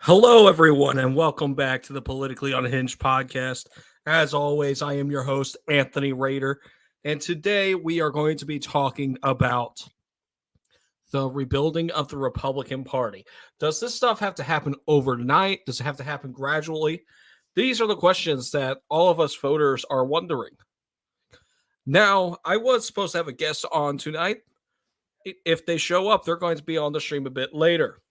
Hello, everyone, and welcome back to the Politically Unhinged podcast. As always, I am your host, Anthony Rader, and today we are going to be talking about the rebuilding of the Republican Party. Does this stuff have to happen overnight? Does it have to happen gradually? These are the questions that all of us voters are wondering. Now, I was supposed to have a guest on tonight. If they show up, they're going to be on the stream a bit later.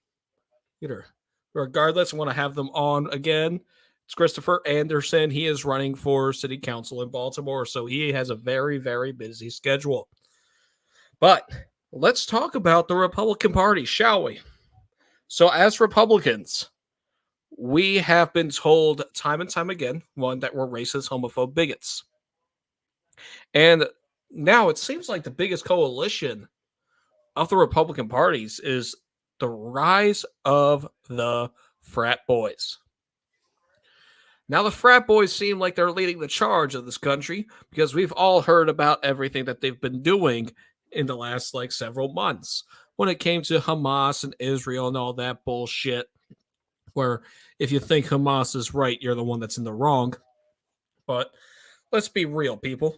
Regardless, I want to have them on again. It's Christopher Anderson. He is running for city council in Baltimore, so he has a very, very busy schedule. But let's talk about the Republican Party, shall we? So, as Republicans, we have been told time and time again, one, that we're racist, homophobe bigots. And now it seems like the biggest coalition of the Republican parties is the rise of the frat boys. Now, the frat boys seem like they're leading the charge of this country because we've all heard about everything that they've been doing in the last several months when it came to Hamas and Israel and all that bullshit. Where if you think Hamas is right, you're the one that's in the wrong. But let's be real, people.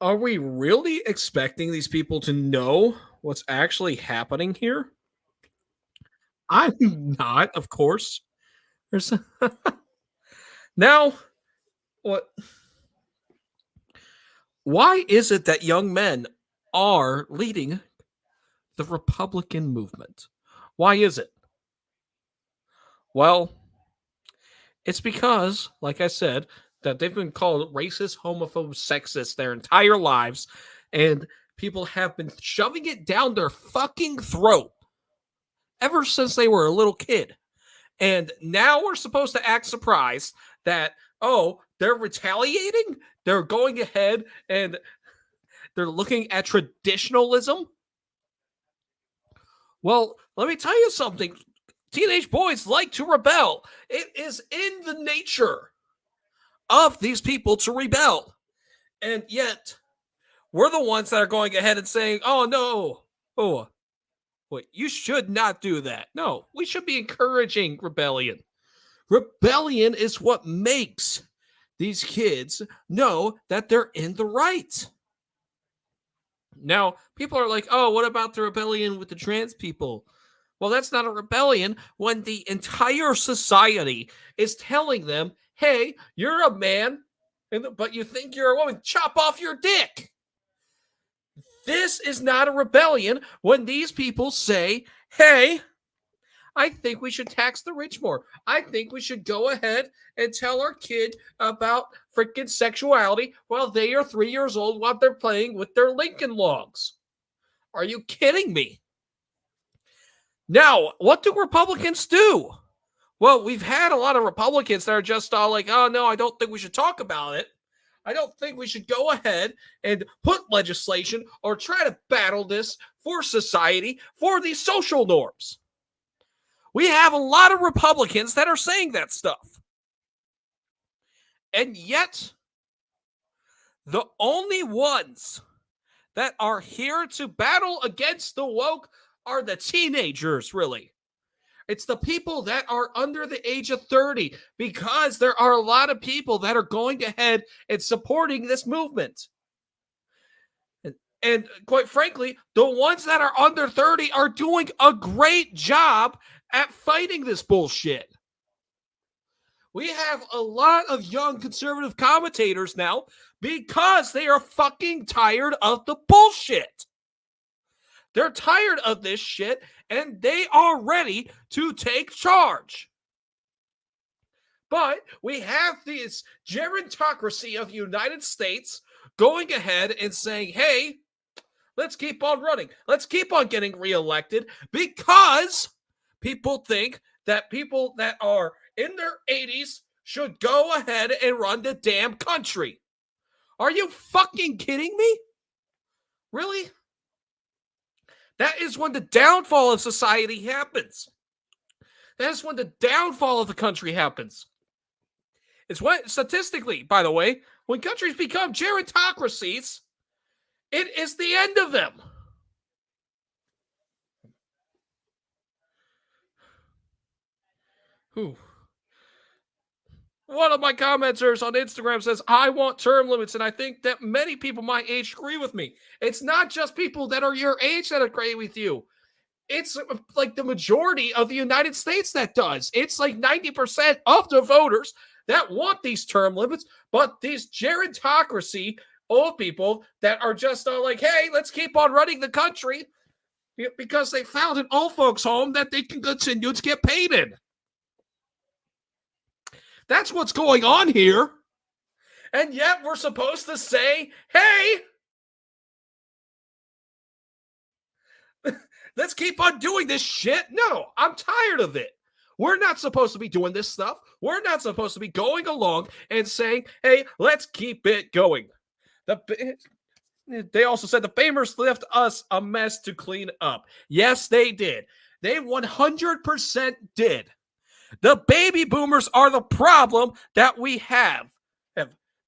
Are we really expecting these people to know what's actually happening here? I'm not, of course. There's now what? Why is it that young men are leading the Republican movement? Why is it? Well, it's because, like I said, that they've been called racist, homophobe, sexist their entire lives, and people have been shoving it down their fucking throat ever since they were a little kid. And now we're supposed to act surprised that, oh, they're retaliating? They're going ahead and they're looking at traditionalism? Well, let me tell you something. Teenage boys like to rebel. It is in the nature of these people to rebel. And yet, we're the ones that are going ahead and saying, oh, no. Oh, wait, you should not do that. No, we should be encouraging rebellion. Rebellion is what makes these kids know that they're in the right. Now, people are like, oh, what about the rebellion with the trans people? Well, that's not a rebellion when the entire society is telling them, hey, you're a man, but you think you're a woman. Chop off your dick. This is not a rebellion when these people say, hey, I think we should tax the rich more. I think we should go ahead and tell our kid about freaking sexuality while they are 3 years old while they're playing with their Lincoln logs. Are you kidding me? Now, what do Republicans do? Well, we've had a lot of Republicans that are just all like, oh, no, I don't think we should talk about it. I don't think we should go ahead and put legislation or try to battle this for society, for these social norms. We have a lot of Republicans that are saying that stuff. And yet, the only ones that are here to battle against the woke are the teenagers, really. It's the people that are under the age of 30 because there are a lot of people that are going ahead and supporting this movement. And quite frankly, the ones that are under 30 are doing a great job at fighting this bullshit. We have a lot of young conservative commentators now because they are fucking tired of the bullshit. They're tired of this shit and they are ready to take charge. But we have this gerontocracy of the United States going ahead and saying, hey, let's keep on running. Let's keep on getting reelected because people think that people that are in their 80s should go ahead and run the damn country. Are you fucking kidding me? Really? That is when the downfall of society happens. That is when the downfall of the country happens. It's when, statistically, by the way, when countries become gerontocracies, it is the end of them. Whew. One of my commenters on Instagram says, I want term limits. And I think that many people my age agree with me. It's not just people that are your age that agree with you. It's like the majority of the United States that does. It's like 90% of the voters that want these term limits, but these gerontocracy old people that are just like, hey, let's keep on running the country because they found an old folks home that they can continue to get paid in. That's what's going on here. And yet we're supposed to say, hey, let's keep on doing this shit. No, I'm tired of it. We're not supposed to be doing this stuff. We're not supposed to be going along and saying, hey, let's keep it going. They also said the Famers left us a mess to clean up. Yes, they did. They 100% did. The baby boomers are the problem that we have.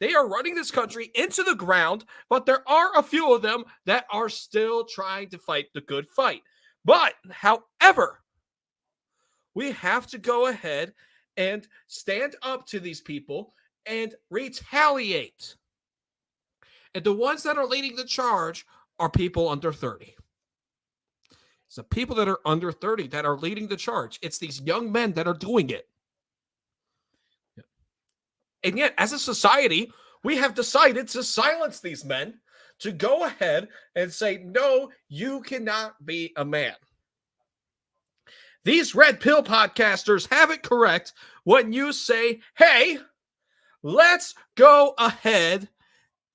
They are running this country into the ground, but there are a few of them that are still trying to fight the good fight. But, however, we have to go ahead and stand up to these people and retaliate. And the ones that are leading the charge are people under 30. It's the people that are under 30 that are leading the charge. It's these young men that are doing it. And yet, as a society, we have decided to silence these men, to go ahead and say, no, you cannot be a man. These red pill podcasters have it correct when you say, hey, let's go ahead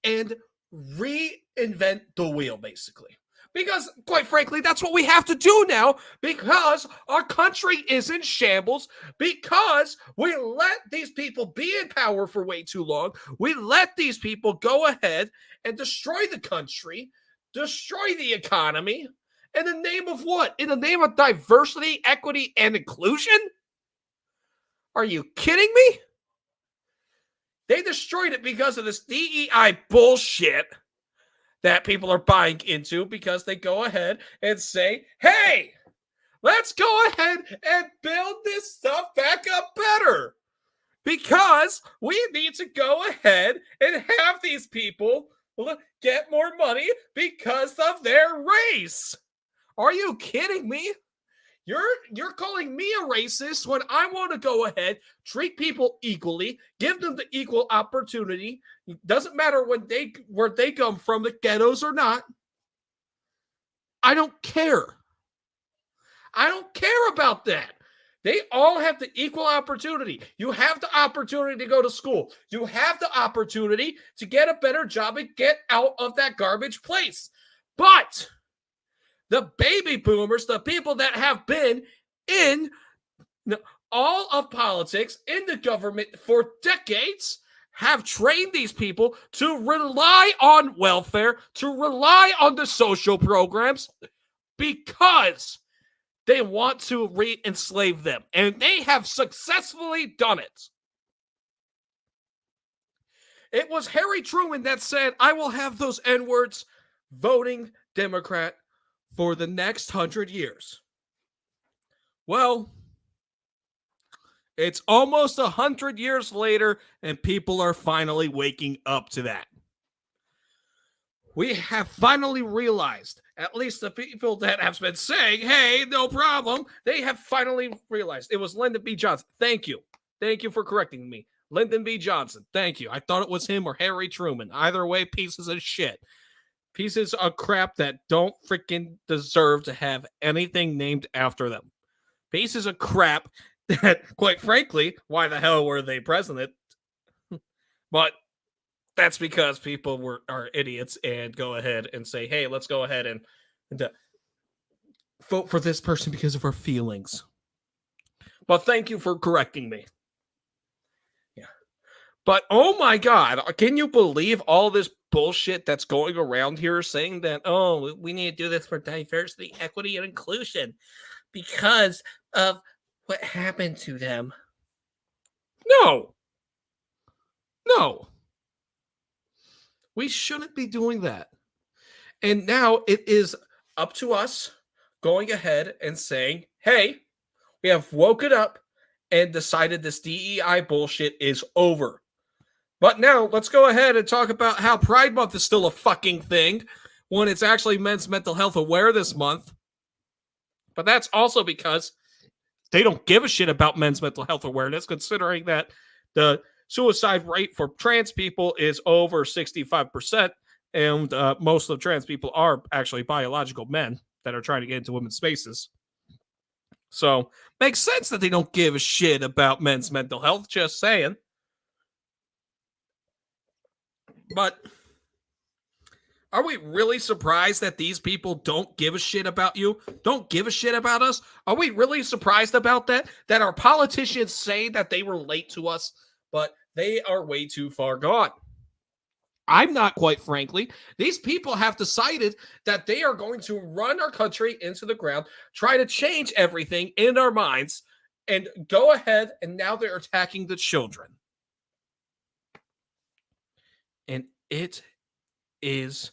and reinvent the wheel, basically. Because, quite frankly, that's what we have to do now because our country is in shambles, because we let these people be in power for way too long. We let these people go ahead and destroy the country, destroy the economy, in the name of what? In the name of diversity, equity, and inclusion? Are you kidding me? They destroyed it because of this DEI bullshit that people are buying into, because they go ahead and say, hey, let's go ahead and build this stuff back up better, because we need to go ahead and have these people get more money because of their race. Are you kidding me? You're calling me a racist when I want to go ahead, treat people equally, give them the equal opportunity. It doesn't matter where they come from, the ghettos or not. I don't care. I don't care about that. They all have the equal opportunity. You have the opportunity to go to school. You have the opportunity to get a better job and get out of that garbage place. But the baby boomers, the people that have been in all of politics, in the government for decades, have trained these people to rely on welfare, to rely on the social programs, because they want to re-enslave them. And they have successfully done it. It was Harry Truman that said, I will have those N-words voting Democrat for the next 100 years. Well, it's almost 100 years later, and people are finally waking up to that. We have finally realized, at least the people that have been saying, hey, no problem, they have finally realized. It was Lyndon B. Johnson. Thank you. Thank you for correcting me. Lyndon B. Johnson. Thank you. I thought it was him or Harry Truman. Either way, pieces of shit. Pieces of crap that don't freaking deserve to have anything named after them. Pieces of crap that, quite frankly, why the hell were they president? But that's because people are idiots and go ahead and say, hey, let's go ahead and vote for this person because of our feelings. But thank you for correcting me. Yeah. But oh my God, can you believe all this bullshit that's going around here saying that, oh, we need to do this for diversity, equity, and inclusion because of what happened to them? No. We shouldn't be doing that. And now it is up to us going ahead and saying, hey, we have woken up and decided this DEI bullshit is over. But now let's go ahead and talk about how Pride Month is still a fucking thing when it's actually Men's Mental Health Awareness Month. But that's also because they don't give a shit about men's mental health awareness, considering that the suicide rate for trans people is over 65%. And most of the trans people are actually biological men that are trying to get into women's spaces. So makes sense that they don't give a shit about men's mental health, just saying. But are we really surprised that these people don't give a shit about you? Don't give a shit about us? Are we really surprised about that? That our politicians say that they relate to us, but they are way too far gone. I'm not, quite frankly. These people have decided that they are going to run our country into the ground, try to change everything in our minds, and go ahead, and now they're attacking the children. And it is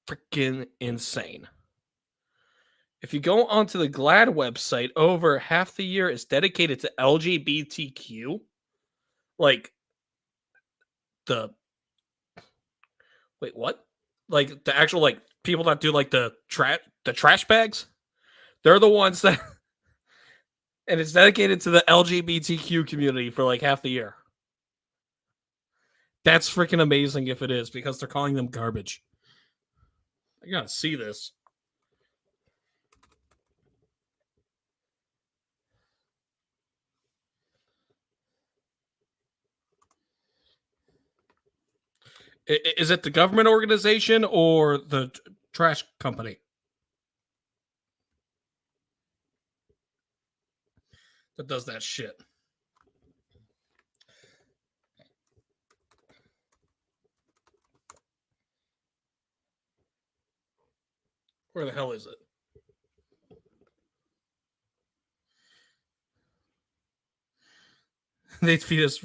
freaking insane. If you go onto the GLAD website, over half the year is dedicated to LGBTQ. Like the wait, what? Like the actual like people that do like the trash bags. They're the ones that and it's dedicated to the LGBTQ community for like half the year. That's freaking amazing if it is, because they're calling them garbage. I gotta see this. Is it the government organization or the trash company that does that shit? Where the hell is it? They'd feed us.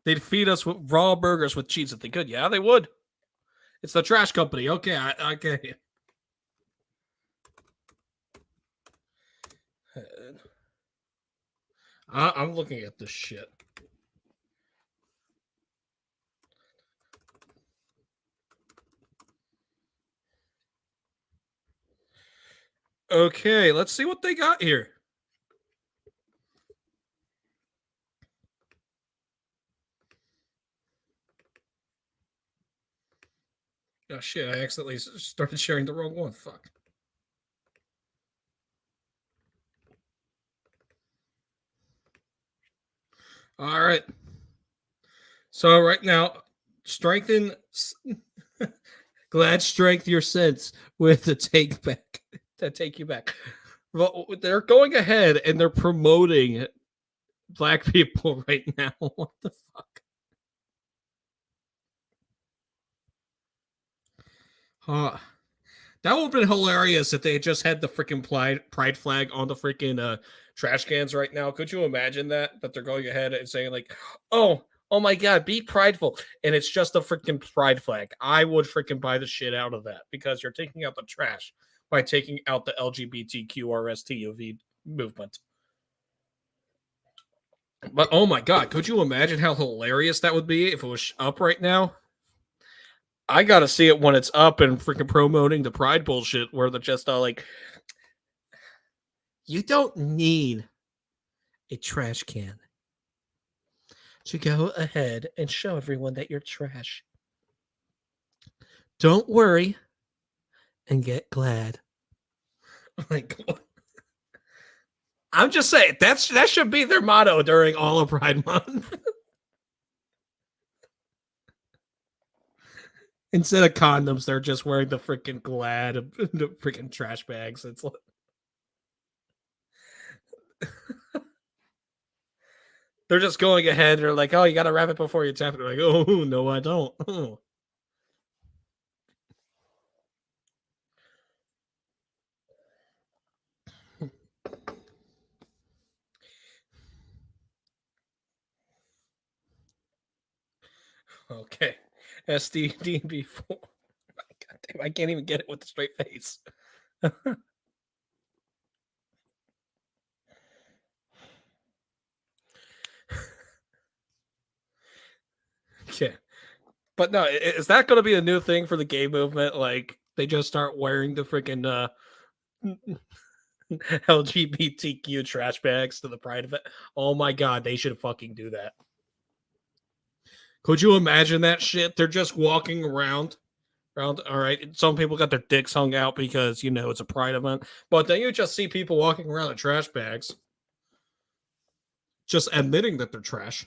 They'd feed us with raw burgers with cheese if they could. Yeah, they would. It's the trash company. Okay, okay. I'm looking at this shit. Okay, let's see what they got here. Oh shit! I accidentally started sharing the wrong one. Fuck. All right. So right now, strengthen. Glad strength your sense with the take back. That take you back. Well, they're going ahead and they're promoting black people right now. What the fuck? Huh. That would have been hilarious if they had just had the freaking pride flag on the freaking trash cans right now. Could you imagine that? That they're going ahead and saying like, oh my god, be prideful, and it's just a freaking pride flag. I would freaking buy the shit out of that, because you're taking out the trash by taking out the LGBTQRSTUV movement. But oh my god, could you imagine how hilarious that would be if it was up right now? I gotta see it when it's up and freaking promoting the pride bullshit where they're just all like, you don't need a trash can to go ahead and show everyone that you're trash. Don't worry and get glad. Like, I'm just saying that should be their motto during all of Pride Month. Instead of condoms, they're just wearing the freaking glad, the freaking trash bags. It's like, they're just going ahead. They're like, oh, you got to wrap it before you tap it. They're like, oh, no, I don't. Oh. Okay. SDDB4. God damn, I can't even get it with a straight face. Yeah. But no, is that going to be a new thing for the gay movement? Like they just start wearing the freaking LGBTQ trash bags to the pride event? Oh my god, they should fucking do that. Could you imagine that shit? They're just walking around. All right, some people got their dicks hung out because it's a pride event, but then you just see people walking around in trash bags, just admitting that they're trash.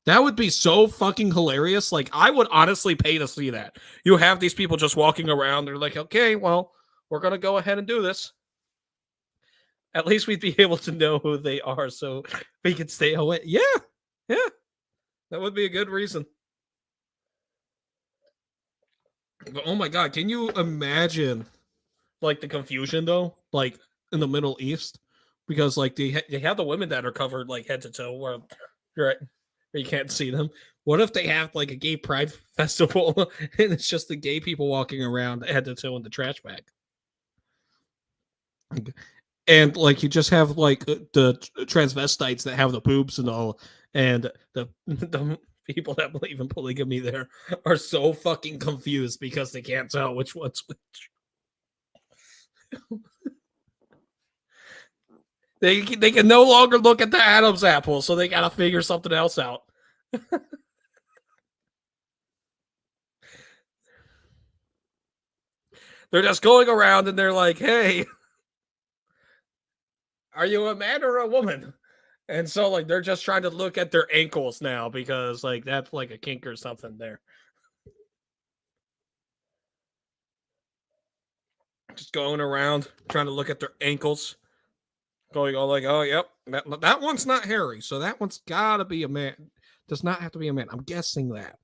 That would be so fucking hilarious. Like, I would honestly pay to see that. You have these people just walking around. They're like, okay, well, we're going to go ahead and do this. At least we'd be able to know who they are so we could stay away. Yeah. Yeah. That would be a good reason. But, oh my God. Can you imagine, like, the confusion, though? Like, in the Middle East? Because, like, they have the women that are covered, like, head to toe, where right, you can't see them. What if they have like a gay pride festival and it's just the gay people walking around head to toe in the trash bag? And like you just have like the transvestites that have the boobs and all, and the people that believe in polygamy there are so fucking confused because they can't tell which one's which. They can no longer look at the Adam's apple, so they gotta figure something else out. They're just going around and they're like, "Hey, are you a man or a woman?" And so like they're just trying to look at their ankles now because like that's like a kink or something there. Just going around trying to look at their ankles, going all like, "Oh, yep, that one's not hairy, so that one's gotta be a man. Does not have to be a man." I'm guessing that.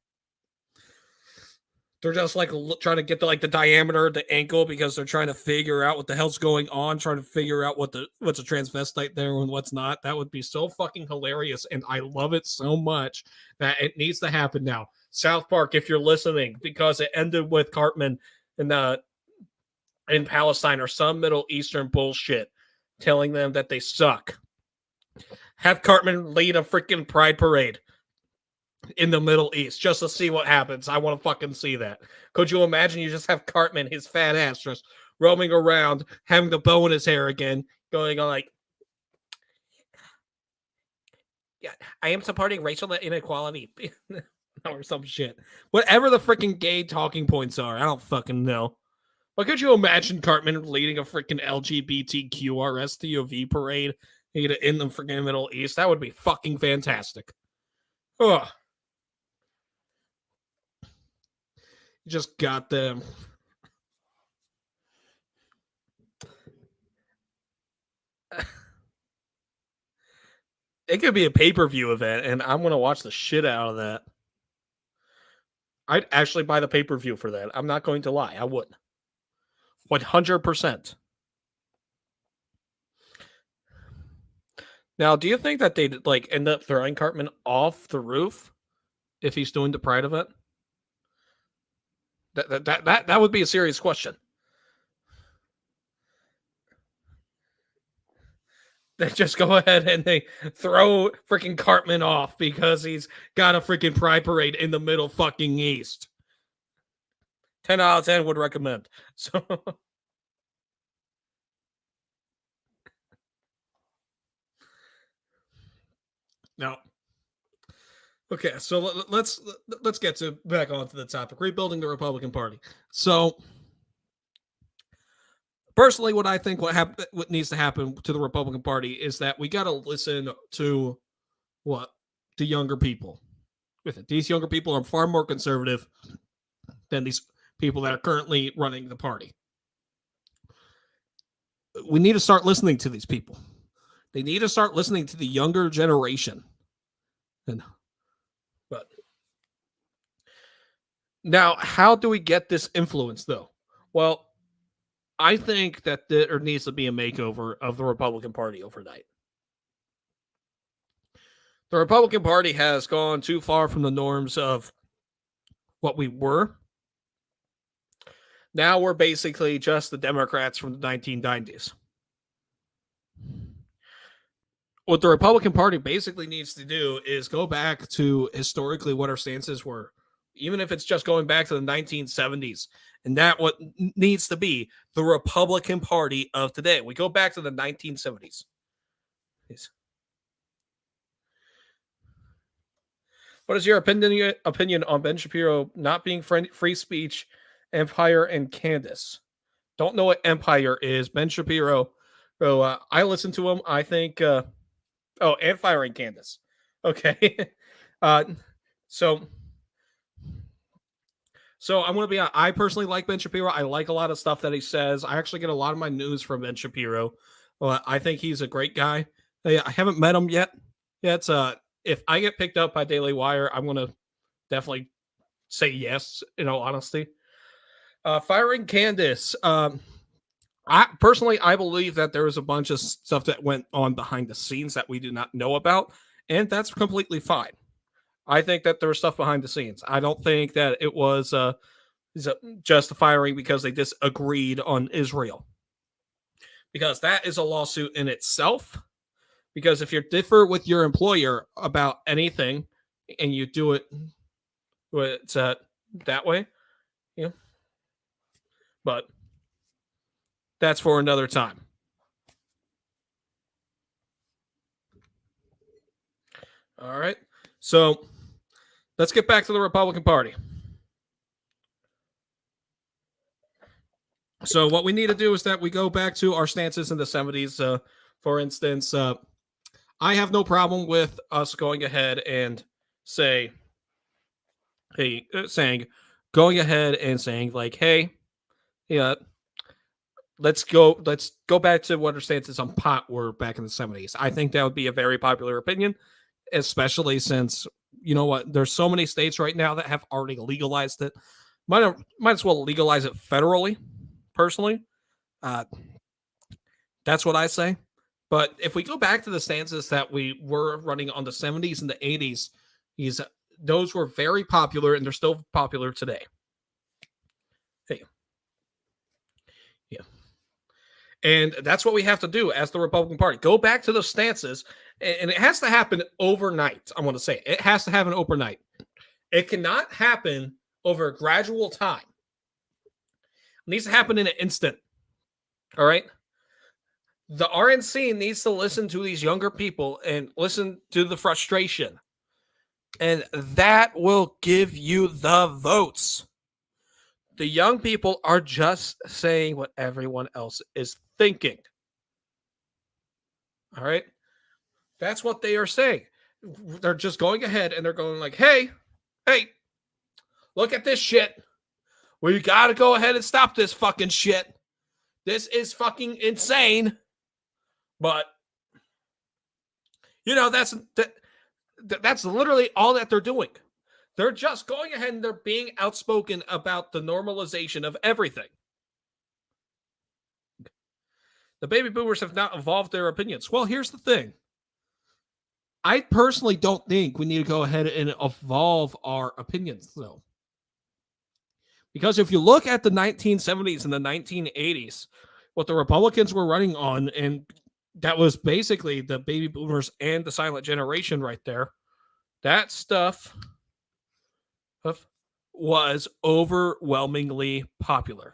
They're just like trying to get the diameter of the ankle because they're trying to figure out what the hell's going on, trying to figure out what's a transvestite there and what's not. That would be so fucking hilarious, and I love it so much that it needs to happen now. South Park, if you're listening, because it ended with Cartman in Palestine or some Middle Eastern bullshit, telling them that they suck. Have Cartman lead a freaking pride parade in the Middle East just to see what happens. I want to fucking see that. Could you imagine you just have Cartman, his fat ass, just roaming around, having the bow in his hair again, going on like, yeah, I am supporting racial inequality or some shit. Whatever the freaking gay talking points are, I don't fucking know. But could you imagine Cartman leading a freaking LGBTQRSTOV parade in the freaking Middle East? That would be fucking fantastic. Ugh. Just got them. It could be a pay-per-view event, and I'm gonna watch the shit out of that. I'd actually buy the pay-per-view for that. I'm not going to lie. I would. 100%. Now, do you think that they'd like end up throwing Cartman off the roof if he's doing the Pride event? That would be a serious question. They just go ahead and they throw freaking Cartman off because he's got a freaking Pride parade in the middle fucking East. 10 out of 10 would recommend. So now, okay, so let's get to back onto the topic, rebuilding the Republican Party. So personally, what I think what needs to happen to the Republican Party is that we got to listen to what the younger people with it. These younger people are far more conservative than these people that are currently running the party. We need to start listening to these people. They need to start listening to the younger generation. And but now, how do we get this influence though? Well, I think that there needs to be a makeover of the Republican Party overnight. The Republican Party has gone too far from the norms of what we were. Now we're basically just the Democrats from the 1990s. what the Republican Party basically needs to do is go back to historically what our stances were, even if it's just going back to the 1970s. And that what needs to be the Republican Party of today. We go back to the 1970s. What is your opinion on Ben Shapiro not being free speech, Empire, and Candace? Don't know what Empire is. Ben Shapiro. So I listen to him. I think. And firing Candace. Okay. uh, so I'm going to be. I personally like Ben Shapiro. I like a lot of stuff that he says. I actually get a lot of my news from Ben Shapiro. I think he's a great guy. I haven't met him yet. If I get picked up by Daily Wire, I'm going to definitely say yes, in all honesty. Firing Candace. I believe that there was a bunch of stuff that went on behind the scenes that we do not know about, and that's completely fine. I think that there was stuff behind the scenes. I don't think that it was just a firing because they disagreed on Israel, because that is a lawsuit in itself. Because if you differ with your employer about anything and you do it that way, yeah. But that's for another time. All right. So let's get back to the Republican Party. So what we need to do is that we go back to our stances in the 70s. For instance, I have no problem with us going ahead and saying like, hey, yeah, let's go back to what our stances on pot were back in the 70s. I think that would be a very popular opinion, especially since, you know what, there's so many states right now that have already legalized it. Might as well legalize it federally, personally. That's what I say. But if we go back to the stances that we were running on the 70s and the 80s, those were very popular, and they're still popular today. Hey. Yeah. And that's what we have to do as the Republican Party. Go back to those stances, and it has to happen overnight. I want to say it has to happen overnight. It cannot happen over a gradual time. It needs to happen in an instant. All right? The RNC needs to listen to these younger people and listen to the frustration. And that will give you the votes. The young people are just saying what everyone else is thinking. All right? That's what they are saying. They're just going ahead and they're going like, hey, look at this shit. We got to go ahead and stop this fucking shit. This is fucking insane. But, you know, that's literally all that they're doing. They're just going ahead and they're being outspoken about the normalization of everything. The baby boomers have not evolved their opinions. Well, here's the thing. I personally don't think we need to go ahead and evolve our opinions, though. Because if you look at the 1970s and the 1980s, what the Republicans were running on, and that was basically the baby boomers and the silent generation right there, that stuff was overwhelmingly popular.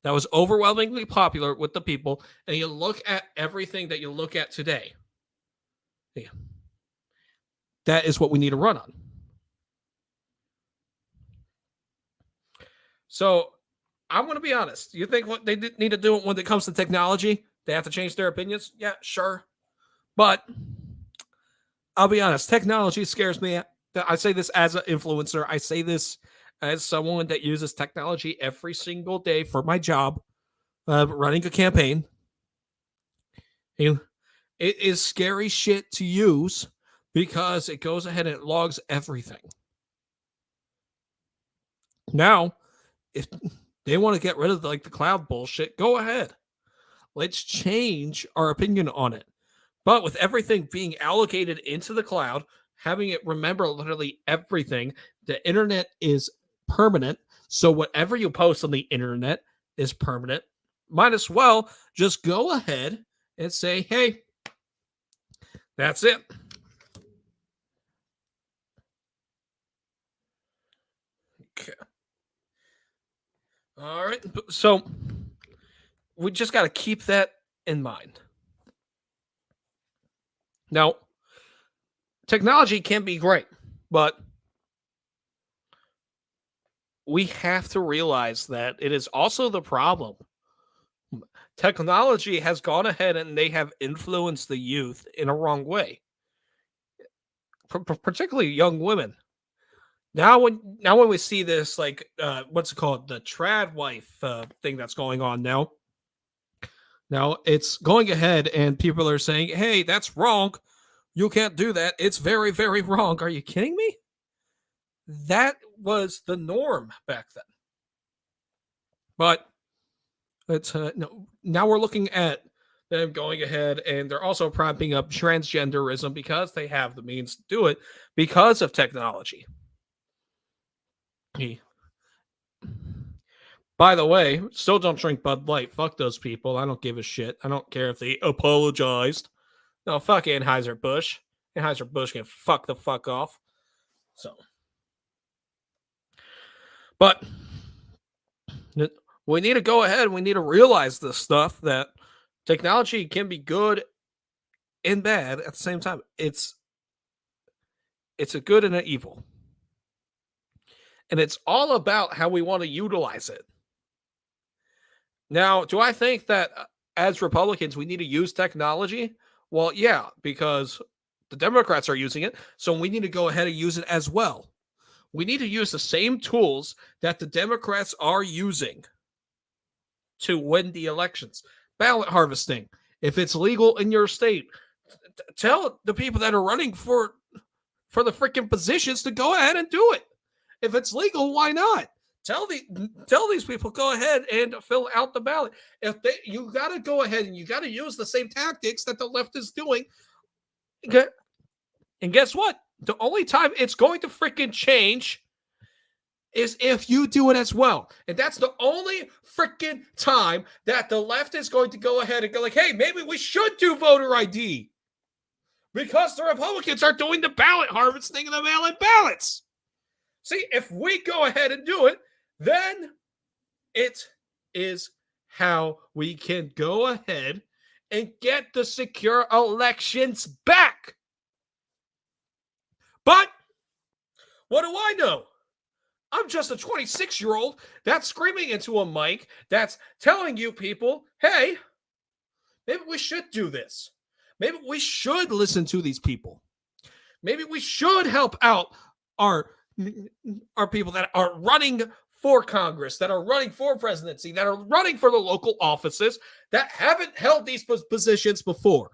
That was overwhelmingly popular with the people. And you look at everything that you look at today. Yeah. That is what we need to run on. So I'm going to be honest. You think what they need to do when it comes to technology, they have to change their opinions? Yeah, sure. But I'll be honest. Technology scares me. I say this as an influencer. I say this as someone that uses technology every single day for my job, running a campaign. It is scary shit to use because it goes ahead and it logs everything. Now, if they want to get rid of the cloud bullshit, go ahead. Let's change our opinion on it. But with everything being allocated into the cloud, having it remember literally everything, the internet is permanent. So whatever you post on the internet is permanent. Might as well just go ahead and say, hey, That's it. Okay. All right. So we just got to keep that in mind. Now, technology can be great, but we have to realize that it is also the problem. Technology has gone ahead and they have influenced the youth in a wrong way, particularly young women. Now when we see this, like, what's it called, the trad wife thing that's going on now it's going ahead and people are saying, hey, that's wrong, you can't do that, it's very, very wrong. Are you kidding me? That was the norm back then. But it's no, now we're looking at them going ahead and they're also propping up transgenderism because they have the means to do it because of technology. By the way, still don't drink Bud Light. Fuck those people. I don't give a shit. I don't care if they apologized. No, fuck Anheuser-Busch. Anheuser-Busch can fuck the fuck off. So, but we need to go ahead. We need to realize this stuff, that technology can be good and bad at the same time. It's a good and an evil. And it's all about how we want to utilize it. Now, do I think that as Republicans, we need to use technology? Well, yeah, because the Democrats are using it. So we need to go ahead and use it as well. We need to use the same tools that the Democrats are using to win the elections. Ballot harvesting. If it's legal in your state, tell the people that are running for the freaking positions to go ahead and do it. If it's legal, why not? Tell these people, go ahead and fill out the ballot. You got to go ahead and you got to use the same tactics that the left is doing. Okay. And guess what? The only time it's going to freaking change is if you do it as well. And that's the only freaking time that the left is going to go ahead and go like, hey, maybe we should do voter ID. Because the Republicans are doing the ballot harvesting and the mail-in ballots. See, if we go ahead and do it, then it is how we can go ahead and get the secure elections back. But what do I know? I'm just a 26-year-old that's screaming into a mic that's telling you people, hey, maybe we should do this. Maybe we should listen to these people. Maybe we should help out our people that are running for Congress, that are running for presidency, that are running for the local offices, that haven't held these positions before.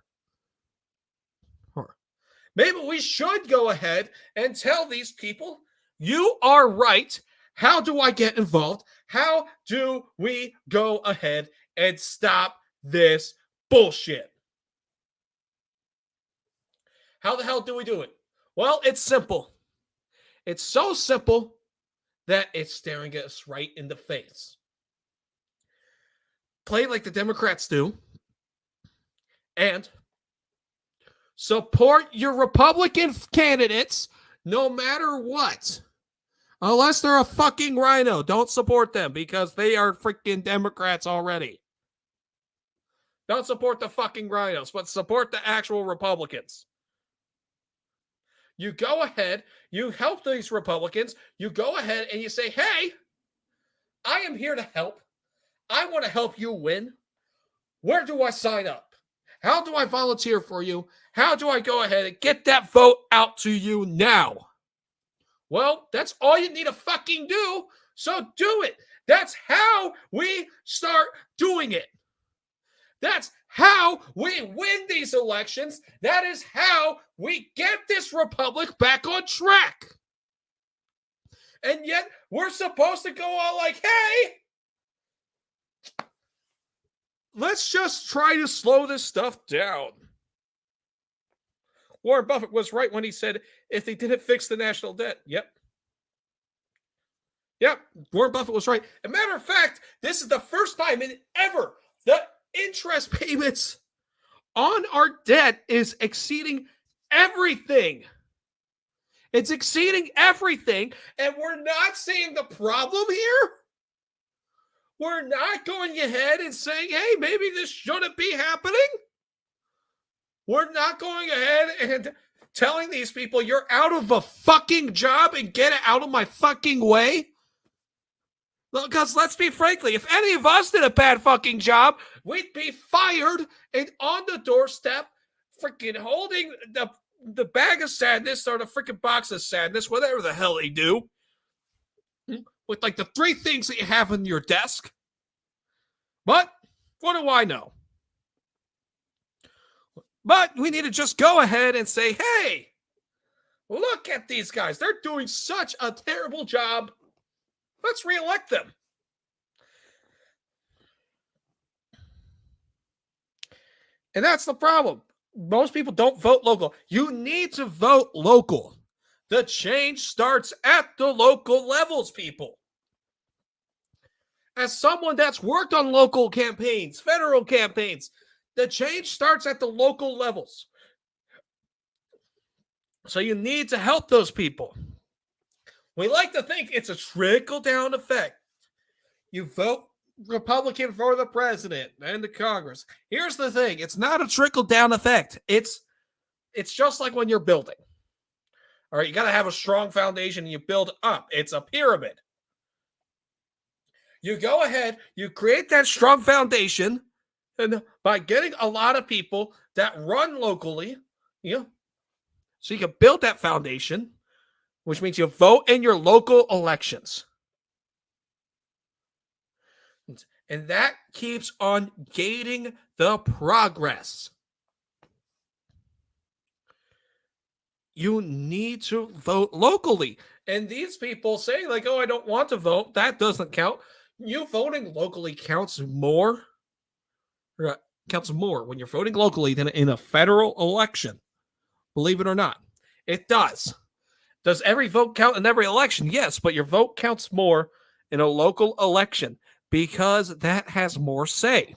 Maybe we should go ahead and tell these people, you are right. How do I get involved? How do we go ahead and stop this bullshit? How the hell do we do it? Well, it's simple. It's so simple that it's staring at us right in the face. Play like the Democrats do and support your Republican candidates no matter what. Unless they're a fucking rhino. Don't support them because they are freaking Democrats already. Don't support the fucking rhinos, but support the actual Republicans. You go ahead, you help these Republicans, you go ahead and you say, hey, I am here to help. I want to help you win. Where do I sign up? How do I volunteer for you? How do I go ahead and get that vote out to you now? Well, that's all you need to fucking do. So do it. That's how we start doing it. That's how we win these elections. That is how we get this republic back on track. And yet, we're supposed to go all like, hey, let's just try to slow this stuff down. Warren Buffett was right when he said, if they didn't fix the national debt. Yep. Warren Buffett was right. As a matter of fact, this is the first time in ever the interest payments on our debt is exceeding everything. It's exceeding everything. And we're not seeing the problem here. We're not going ahead and saying, hey, maybe this shouldn't be happening. We're not going ahead and telling these people you're out of a fucking job and get it out of my fucking way. Because let's be frankly, if any of us did a bad fucking job, we'd be fired and on the doorstep, freaking holding the bag of sadness or the freaking box of sadness, whatever the hell they do, with like the 3 things that you have on your desk. But what do I know? But we need to just go ahead and say, hey, look at these guys. They're doing such a terrible job. Let's reelect them. And that's the problem. Most people don't vote local. You need to vote local. The change starts at the local levels, people. As someone that's worked on local campaigns, federal campaigns, the change starts at the local levels. So you need to help those people. We like to think it's a trickle-down effect. You vote Republican for the president and the Congress. Here's the thing. It's not a trickle-down effect. It's just like when you're building. All right, you got to have a strong foundation and you build up. It's a pyramid. You go ahead, you create that strong foundation, and by getting a lot of people that run locally, so you can build that foundation, which means you vote in your local elections. And that keeps on gating the progress. You need to vote locally. And these people say, like, oh, I don't want to vote. That doesn't count. You voting locally counts more. Counts more when you're voting locally than in a federal election. Believe it or not. It does. Does every vote count in every election? Yes, but your vote counts more in a local election because that has more say.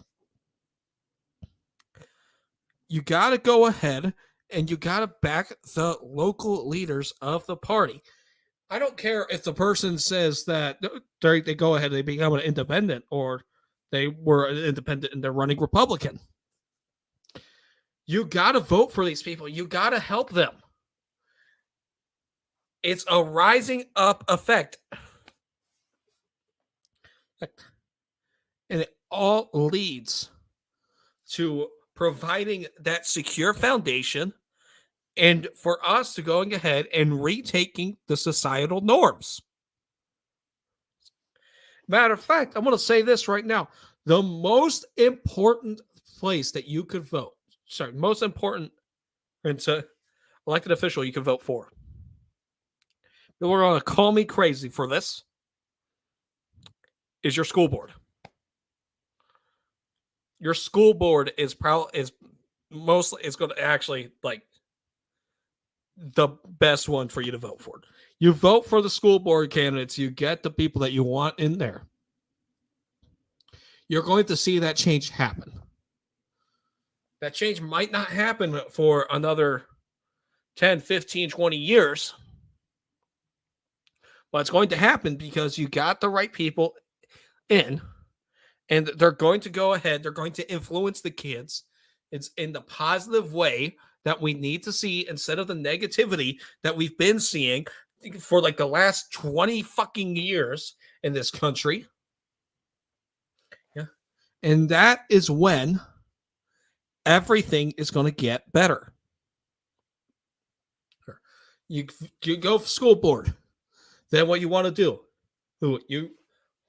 You got to go ahead and you got to back the local leaders of the party. I don't care if the person says that they go ahead and they become an independent or they were an independent and they're running Republican. You got to vote for these people. You got to help them. It's a rising up effect. And it all leads to providing that secure foundation and for us to going ahead and retaking the societal norms. Matter of fact, I'm going to say this right now. The most important place that you could vote, most important elected official you can vote for. People are going to call me crazy for this. Is your school board. Your school board is going to actually like the best one for you to vote for. You vote for the school board candidates, you get the people that you want in there. You're going to see that change happen. That change might not happen for another 10, 15, 20 years. But it's going to happen because you got the right people in. And they're going to go ahead. They're going to influence the kids. It's in the positive way that we need to see instead of the negativity that we've been seeing for like the last 20 fucking years in this country. Yeah. And that is when everything is going to get better. You go for school board. Then what you want to do? You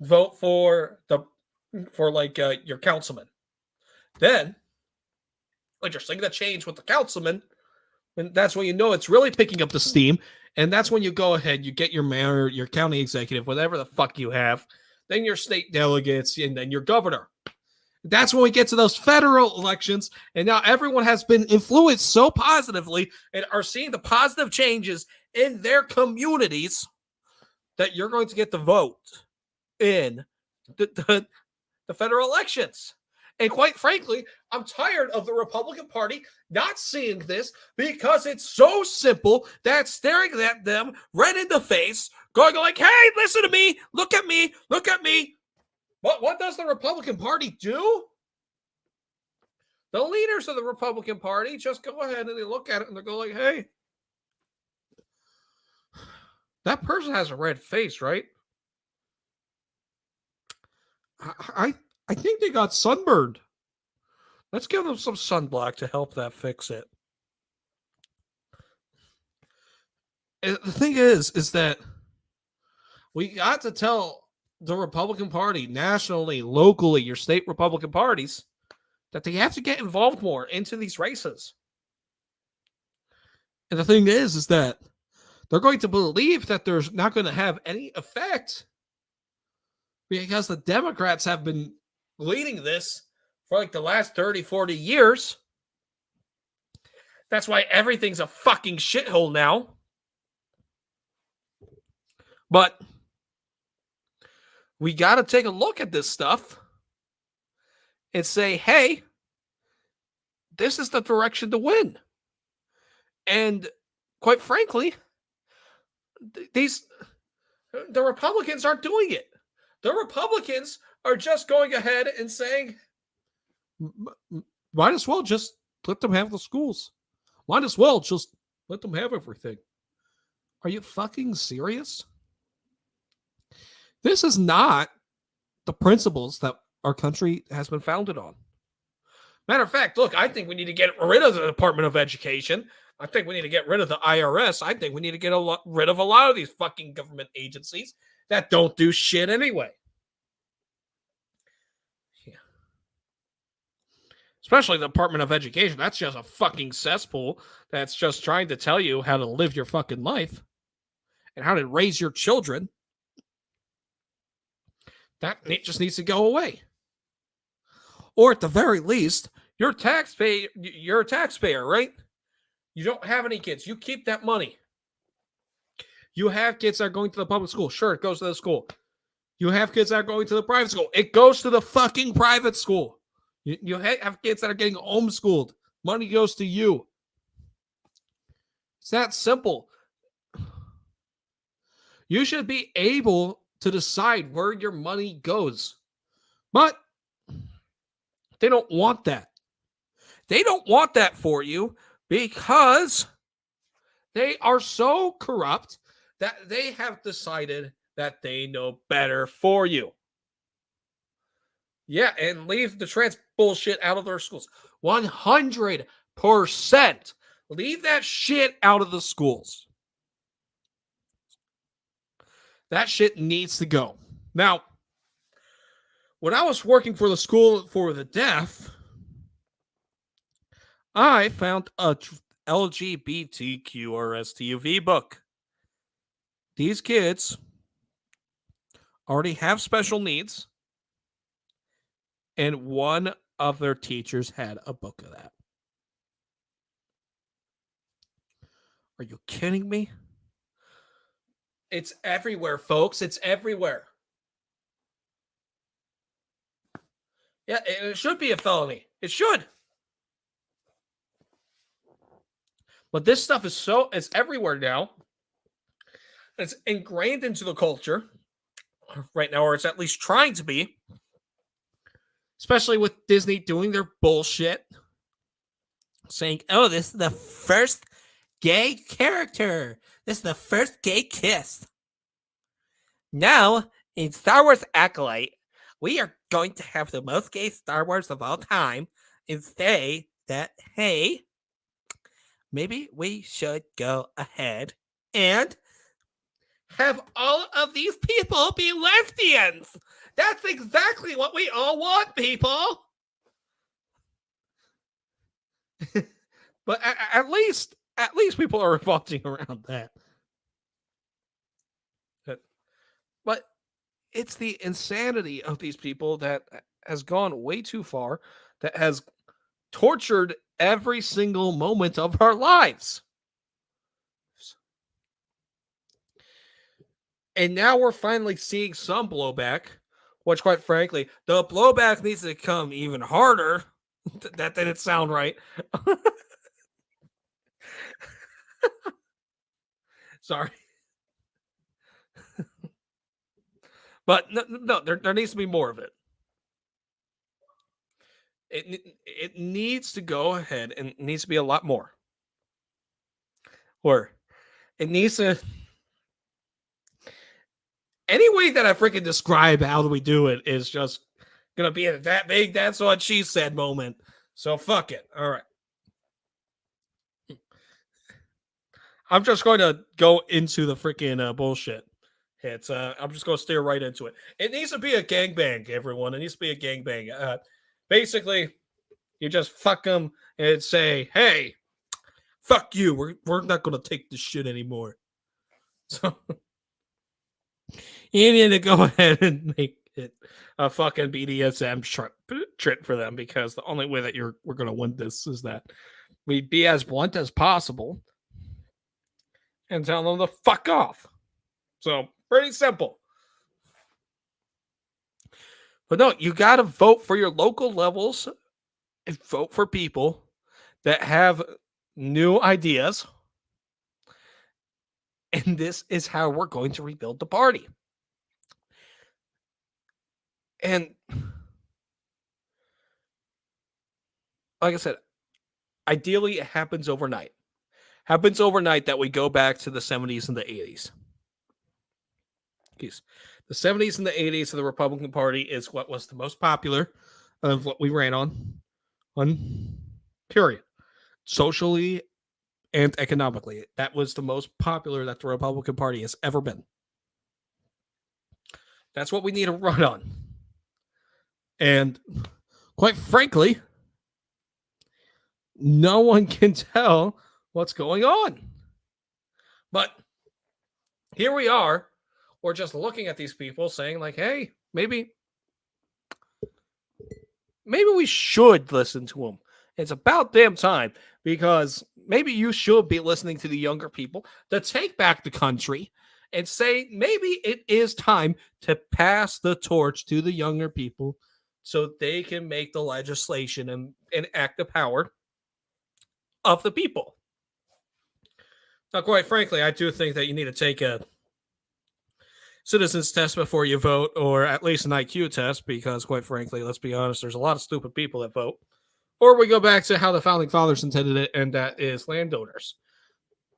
vote for your councilman. Then, when you're seeing the change with the councilman, and that's when you know it's really picking up the steam. And that's when you go ahead, you get your mayor, your county executive, whatever the fuck you have, then your state delegates, and then your governor. That's when we get to those federal elections. And now everyone has been influenced so positively and are seeing the positive changes in their communities that you're going to get the vote in the federal elections. And quite frankly, I'm tired of the Republican Party not seeing this because it's so simple that staring at them right in the face, going like, hey, listen to me, look at me, look at me. But what does the Republican Party do? The leaders of the Republican Party just go ahead and they look at it and they go like, hey, that person has a red face, right? I think they got sunburned. Let's give them some sunblock to help that fix it. And the thing is that we got to tell the Republican Party nationally, locally, your state Republican parties, that they have to get involved more into these races. And the thing is that they're going to believe that there's not going to have any effect because the Democrats have been leading this for like the last 30, 40 years. That's why everything's a fucking shithole now. But we got to take a look at this stuff and say, hey, this is the direction to win. And quite frankly, the Republicans aren't doing it. The Republicans are just going ahead and saying, might as well just let them have the schools. Might as well just let them have everything. Are you fucking serious? This is not the principles that our country has been founded on. Matter of fact, look, I think we need to get rid of the Department of Education. I think we need to get rid of the IRS. I think we need to get rid of a lot of these fucking government agencies that don't do shit anyway. Yeah. Especially the Department of Education. That's just a fucking cesspool that's just trying to tell you how to live your fucking life and how to raise your children. That just needs to go away. Or at the very least, you're a taxpayer, right? You don't have any kids. You keep that money. You have kids that are going to the public school. Sure, it goes to the school. You have kids that are going to the private school. It goes to the fucking private school. You have kids that are getting homeschooled. Money goes to you. It's that simple. You should be able to decide where your money goes. But they don't want that. They don't want that for you because they are so corrupt that they have decided that they know better for you. Yeah, and leave the trans bullshit out of their schools. 100%. Leave that shit out of the schools. That shit needs to go. Now, when I was working for the school for the deaf, I found a LGBTQ or STUV book. These kids already have special needs, and one of their teachers had a book of that. Are you kidding me? It's everywhere, folks. It's everywhere. Yeah, it should be a felony. It should. But this stuff it's everywhere now. It's ingrained into the culture right now, or it's at least trying to be. Especially with Disney doing their bullshit. Saying, oh, this is the first gay character. This is the first gay kiss. Now, in Star Wars Acolyte, we are going to have the most gay Star Wars of all time and say that, hey, maybe we should go ahead and have all of these people be lesbians. That's exactly what we all want, people. But at least people are revolting around that. But it's the insanity of these people that has gone way too far, that has tortured every single moment of our lives. And now we're finally seeing some blowback which, quite frankly, the blowback needs to come even harder. That didn't sound right. Sorry. But no, there needs to be more of it. It needs to go ahead and it needs to be a lot more. Or it needs to any way that I freaking describe how do we do it is just gonna be a that big that's what she said moment. So fuck it. All right. I'm just going to go into the freaking bullshit. It's I'm just going to steer right into it. It needs to be a gangbang, everyone. It needs to be a gangbang. Basically, you just fuck them and say, "Hey, fuck you. We're not going to take this shit anymore." So you need to go ahead and make it a fucking BDSM trip for them because the only way that we're going to win this is that we be as blunt as possible and tell them to fuck off. So pretty simple. But no, you got to vote for your local levels and vote for people that have new ideas. And this is how we're going to rebuild the party. And like I said, ideally it happens overnight. Happens overnight that we go back to the 70s and the 80s. The 70s and the 80s of the Republican Party is what was the most popular of what we ran on period. Socially and economically. That was the most popular that the Republican Party has ever been. That's what we need to run on. And quite frankly, no one can tell what's going on. But here we are. We're just looking at these people saying, like, hey, maybe we should listen to them. It's about damn time because maybe you should be listening to the younger people to take back the country and say maybe it is time to pass the torch to the younger people so they can make the legislation and enact the power of the people. Now, quite frankly, I do think that you need to take a citizens test before you vote, or at least an IQ test, because quite frankly, let's be honest, there's a lot of stupid people that vote. Or we go back to how the founding fathers intended it, and that is landowners.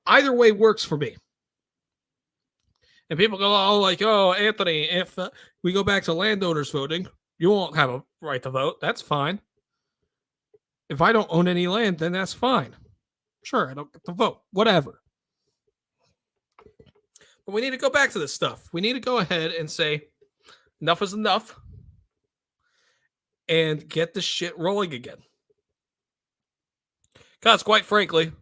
Either way works for me. And people go, oh, like, oh, Anthony, if we go back to landowners voting, you won't have a right to vote. That's fine. If I don't own any land, then that's fine. Sure, I don't get to vote. Whatever. But we need to go back to this stuff. We need to go ahead and say, enough is enough, and get the shit rolling again. Because, quite frankly,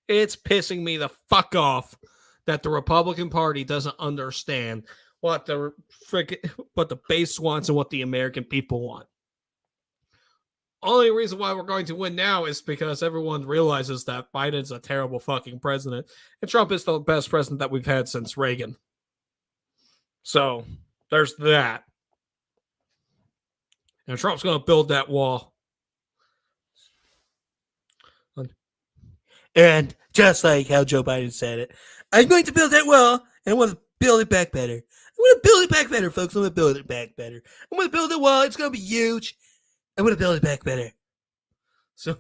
it's pissing me the fuck off that the Republican Party doesn't understand what the base wants and what the American people want. Only reason why we're going to win now is because everyone realizes that Biden's a terrible fucking president, and Trump is the best president that we've had since Reagan. So there's that. And Trump's going to build that wall. And just like how Joe Biden said it, I'm going to build that wall, and I want to build it back better. I'm going to build it back better, folks. I'm going to build it back better. I'm going to build a wall. It's going to be huge. I'm going to build it back better. So,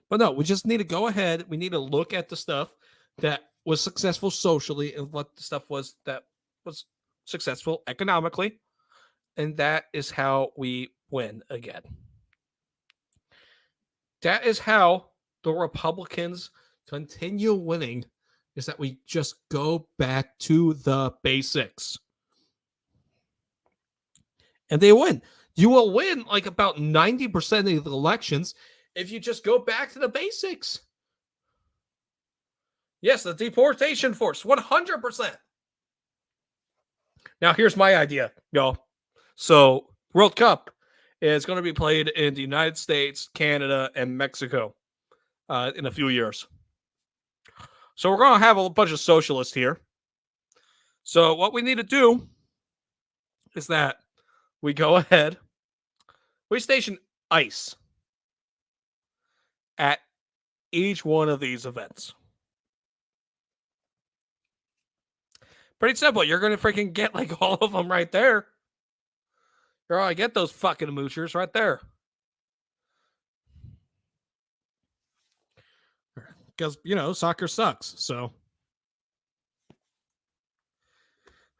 but no, we just need to go ahead. We need to look at the stuff that was successful socially and what the stuff was that was successful economically. And that is how we win again. That is how the Republicans continue winning, is that we just go back to the basics. And they win. You will win like about 90% of the elections if you just go back to the basics. Yes, the deportation force, 100%. Now, here's my idea, y'all. So, World Cup is going to be played in the United States, Canada, and Mexico in a few years. So we're going to have a bunch of socialists here. So what we need to do is that we go ahead, we station ice at each one of these events. Pretty simple. You're going to freaking get like all of them right there. You're all I get those fucking moochers right there. Because, soccer sucks. So,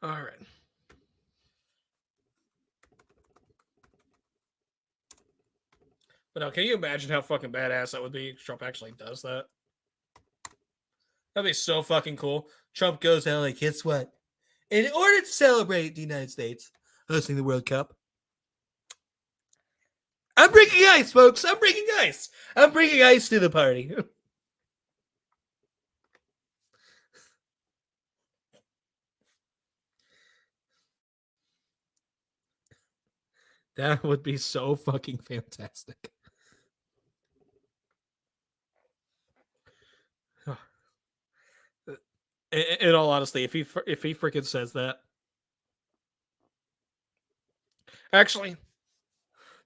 all right. But now, can you imagine how fucking badass that would be if Trump actually does that? That'd be so fucking cool. Trump goes out like, guess what? In order to celebrate the United States hosting the World Cup, I'm bringing ice, folks. I'm bringing ice. I'm bringing ice to the party. That would be so fucking fantastic. In all honesty, if he freaking says that, actually,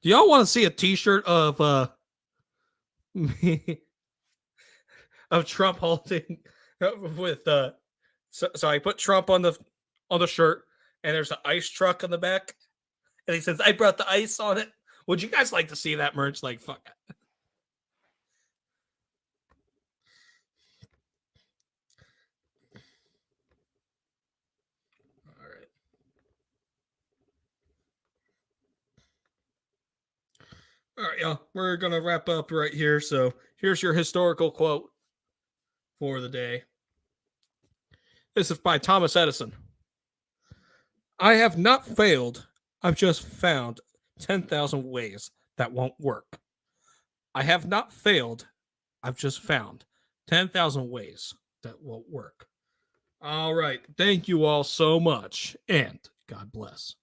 do y'all want to see a T-shirt of of Trump holding with so I put Trump on the shirt, and there's an ice truck on the back, and he says, "I brought the ice on it." Would you guys like to see that merch? Like, fuck. All right. All right, y'all. We're gonna wrap up right here. So here's your historical quote for the day. This is by Thomas Edison. I have not failed. I've just found 10,000 ways that won't work. I have not failed. I've just found 10,000 ways that won't work. All right. Thank you all so much. And God bless.